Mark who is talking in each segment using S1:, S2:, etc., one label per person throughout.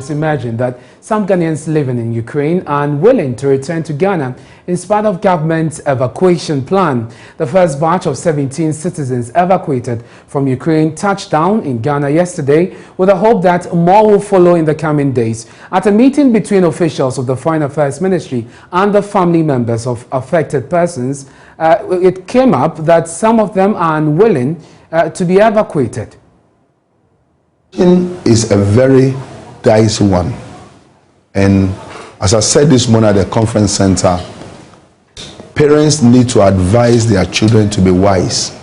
S1: is emerging that some Ghanaians living in Ukraine are unwilling to return to Ghana in spite of government's evacuation plan. The first batch of 17 citizens evacuated from Ukraine touched down in Ghana yesterday with the hope that more will follow in the coming days. At a meeting between officials of the Foreign Affairs Ministry and the family members of affected persons, it came up that some of them are unwilling to be evacuated.
S2: Is a very dicey one, and as I said this morning at the conference center, parents need to advise their children to be wise.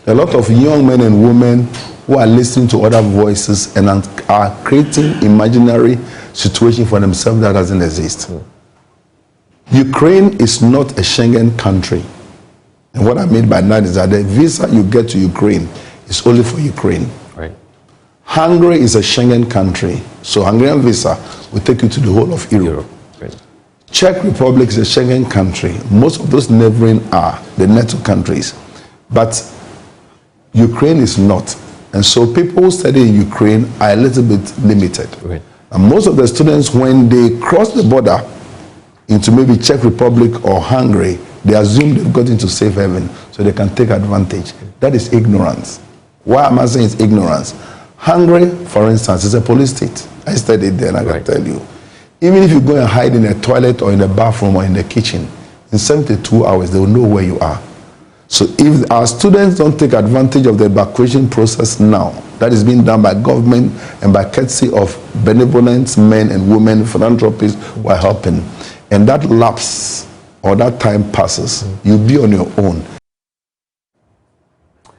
S2: A lot of young men and women who are listening to other voices and are creating imaginary situation for themselves that doesn't exist. Ukraine is not a Schengen country, and what I mean by that is that the visa you get to Ukraine is only for Ukraine. Hungary is a Schengen country, so Hungarian visa will take you to the whole of Europe. Right. Czech Republic is a Schengen country. Most of those neighboring are the NATO countries, but Ukraine is not. And so people who study in Ukraine are a little bit limited. Right. And most of the students, when they cross the border into maybe Czech Republic or Hungary, they assume they've got into safe haven, so they can take advantage. That is ignorance. Why am I saying it's ignorance? Hungary, for instance, is a police state. I studied there and I can tell you. Even if you go and hide in a toilet or in a bathroom or in the kitchen, in 72 hours, they will know where you are. So if our students don't take advantage of the evacuation process now, that is being done by government and by courtesy of benevolent men and women, philanthropists who are helping, and that lapse or that time passes, you'll be on your own.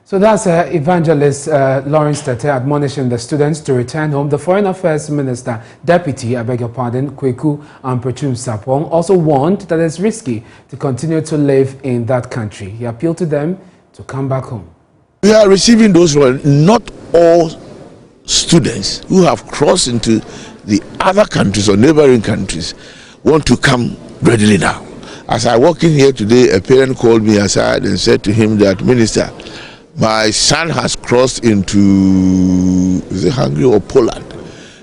S1: So that's Evangelist Lawrence Tete admonishing the students to return home. The Foreign Affairs Minister, Deputy, I beg your pardon, Kweku Amprechum Sapong, also warned that it's risky to continue to live in that country. He appealed to them to come back home.
S3: We are receiving those who are not all students who have crossed into the other countries or neighboring countries want to come readily now. As I walk in here today, a parent called me aside and said to him that, Minister, my son has crossed into, is it Hungary or Poland?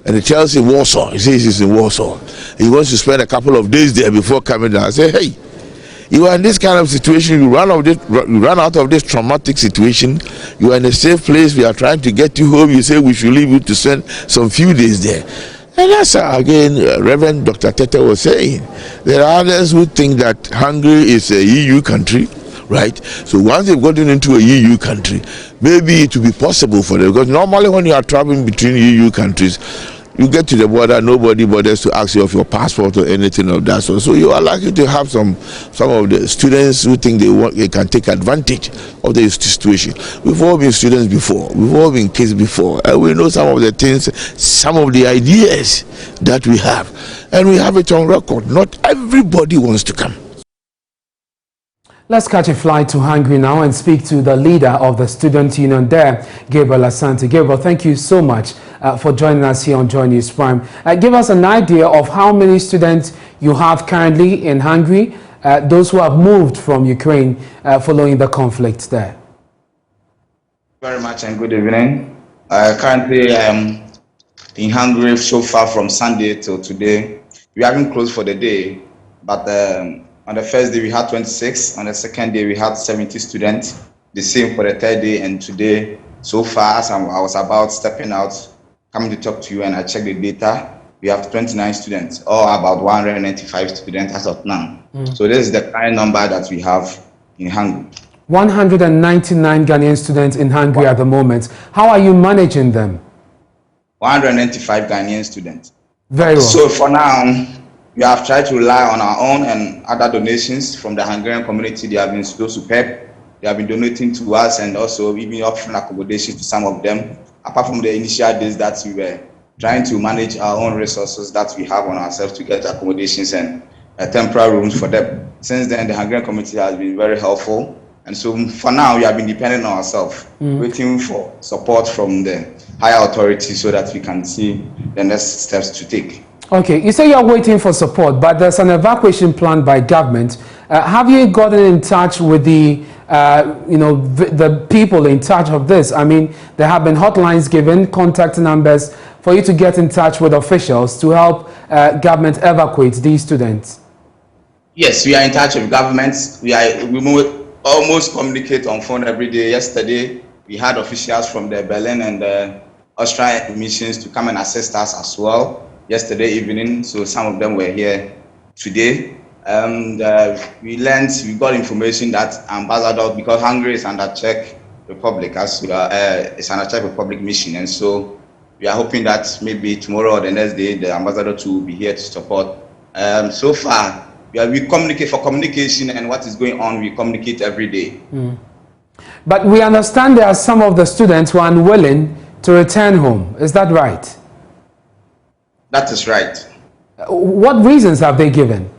S3: And he tells him Warsaw. He says he's in Warsaw. He wants to spend a couple of days there before coming down. I say, hey, you are in this kind of situation, you run out of this traumatic situation, you are in a safe place, we are trying to get you home, you say we should leave you to spend some few days there. And that's again, Reverend Dr. Tete was saying, there are others who think that Hungary is a EU country, right? So once they've gotten into a EU country, maybe it will be possible for them, because normally when you are traveling between EU countries, you get to the border, nobody bothers to ask you of your passport or anything of that sort. So you are likely to have some of the students who think they can take advantage of the situation. We've all been students before, we've all been kids before, and we know some of the things, some of the ideas that we have, and we have it on record. Not everybody wants to come.
S1: Let's catch a flight to Hungary now and speak to the leader of the student union there, Gabriel Asante. Gabriel, thank you so much for joining us here on Joy News Prime. Give us an idea of how many students you have currently in Hungary, those who have moved from Ukraine following the conflict there.
S4: Very much and good evening. Currently, I am in Hungary so far from Sunday till today. We haven't closed for the day, but on the first day we had 26, on the second day we had 70 students, the same for the third day, and today, so far as I was about stepping out, coming to talk to you, and I checked the data, we have 29 students, or about 195 students as of now. So this is the current number that we have in Hungary.
S1: 199 Ghanaian students in Hungary at the moment. How are you managing them?
S4: 195 Ghanaian students.
S1: Very well.
S4: So for now, we have tried to rely on our own and other donations from the Hungarian community. They have been so superb. They have been donating to us and also even offering accommodation to some of them. Apart from the initial days that we were trying to manage our own resources that we have on ourselves to get accommodations and temporary rooms for them. Since then, the Hungarian community has been very helpful. And so for now, we have been dependent on ourselves, waiting for support from the higher authorities so that we can see the next steps to take.
S1: Okay, you say you're waiting for support, but there's an evacuation plan by government. Have you gotten in touch with the the people in charge of this? I mean, there have been hotlines given, contact numbers for you to get in touch with officials to help government evacuate these students.
S4: Yes, we are in touch with governments. We almost communicate on phone every day. Yesterday, we had officials from the Berlin and the Austrian missions to come and assist us as well yesterday evening. So some of them were here today. And we got information that ambassador, because Hungary is under Czech Republic, it's under Czech Republic mission. And so we are hoping that maybe tomorrow or the next day, the ambassador too will be here to support. So far, we communicate for communication, and what is going on, we communicate every day.
S1: But we understand there are some of the students who are unwilling to return home. Is that right?
S4: That is right.
S1: What reasons have they given?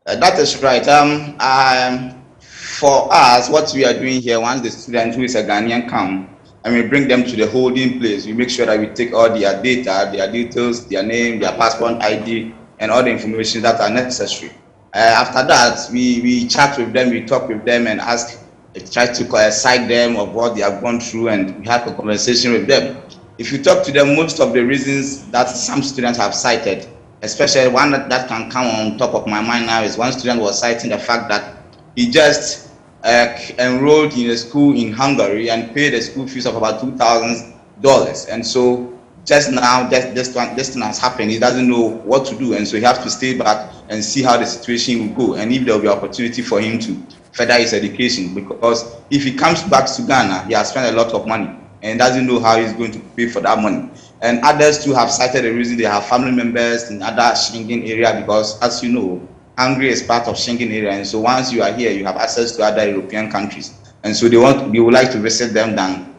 S4: That is right. For us, what we are doing here, once the student who is a Ghanaian come, and we bring them to the holding place, we make sure that we take all their data, their details, their name, their passport ID, and all the information that are necessary. After that, we chat with them, we talk with them, and try to cite them of what they have gone through, and we have a conversation with them. If you talk to them, most of the reasons that some students have cited, especially one that can come on top of my mind now, is one student was citing the fact that he just enrolled in a school in Hungary and paid a school fees of about $2,000. And so just now, this thing has happened. He doesn't know what to do, and so he has to stay back and see how the situation will go, and if there will be opportunity for him to further his education. Because if he comes back to Ghana, he has spent a lot of money and doesn't know how he's going to pay for that money. And others too have cited the reason they have family members in other Schengen area, because as you know, Hungary is part of Schengen area, and so once you are here, you have access to other European countries, and so they would like to visit them than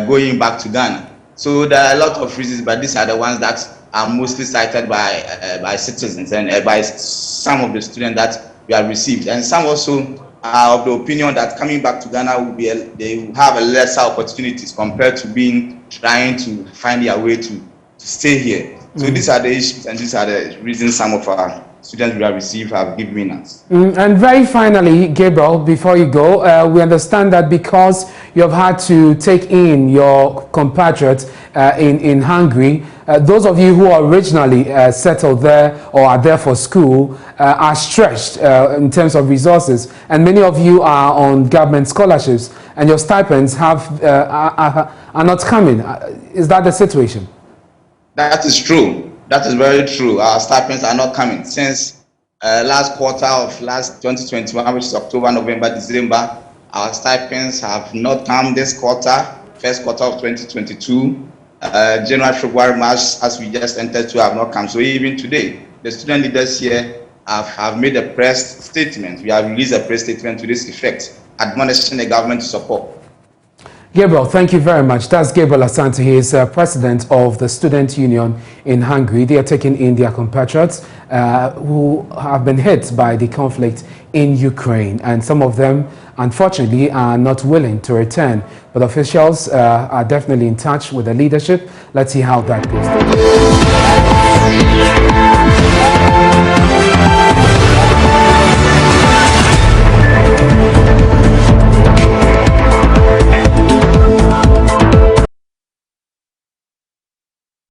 S4: going back to Ghana. So there are a lot of reasons, but these are the ones that are mostly cited by citizens and by some of the students that we have received. And some also are of the opinion that coming back to Ghana they will have a lesser opportunities compared to trying to find their way to stay here. So these are the issues, and these are the reasons some of our students we have received have given us. And
S1: very finally, Gabriel, before you go, we understand that because you have had to take in your compatriots in Hungary, those of you who are originally settled there or are there for school are stretched in terms of resources, and many of you are on government scholarships, and your stipends are not coming. Is that the situation?
S4: That is true. That is very true. Our stipends are not coming. Since last quarter of last 2021, which is October, November, December, our stipends have not come this quarter, first quarter of 2022. January, February, March, as we just entered to, have not come. So even today, the student leaders here have made a press statement. We have released a press statement to this effect, admonishing the government to support.
S1: Gabriel, thank you very much. That's Gabriel Asante. He is president of the Student Union in Hungary. They are taking in their compatriots who have been hit by the conflict in Ukraine. And some of them, unfortunately, are not willing to return. But officials are definitely in touch with the leadership. Let's see how that goes.